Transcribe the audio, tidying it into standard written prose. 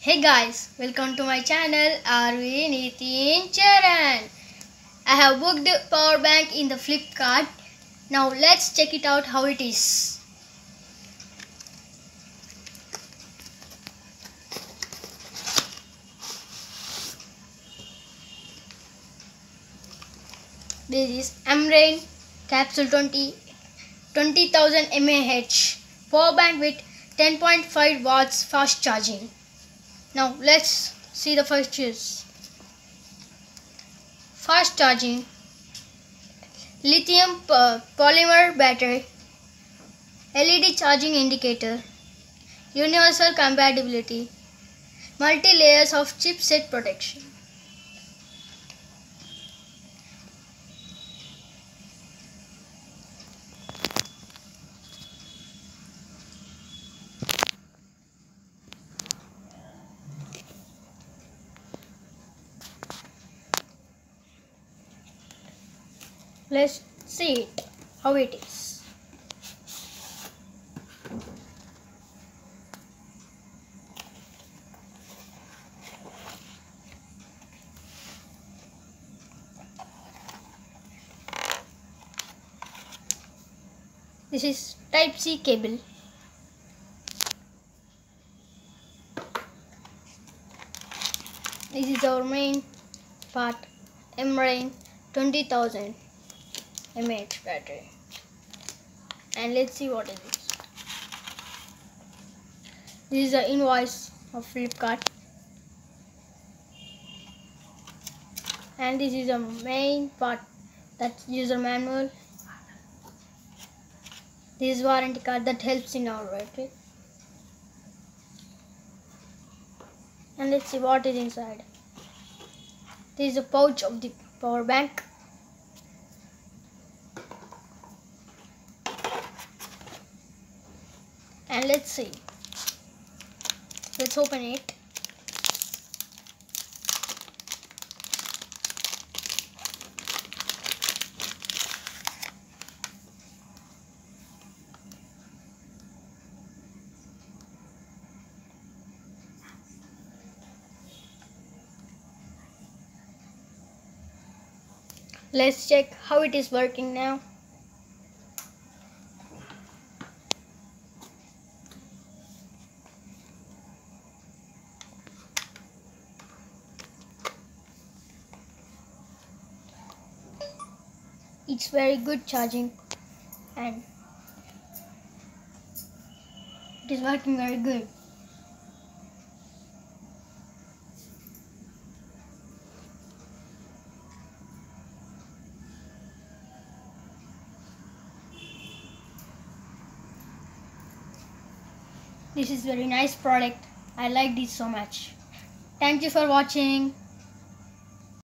Hey guys, welcome to my channel RV Nitin Charan. I have booked a power bank in the Flipkart. Now let's check it out how it is. This is ambrane capsule 20,000 mAh power bank with 10.5 watts fast charging. Now let's see the features. Fast charging, lithium polymer battery, LED charging indicator, universal compatibility, multi-layers of chipset protection. Let's see it, how it is. This is Type-C cable. This is our main part, ambrane 20,000 mAh battery. And let's see what it is. This is the invoice of Flipkart. And this is the main part, that's user manual. This is warranty card that helps in our battery. And let's see what is inside. This is a pouch of the power bank. And let's see. Let's open it. Let's check how it is working now. It's very good charging and it is working very good. This is very nice product. I like this so much. Thank you for watching.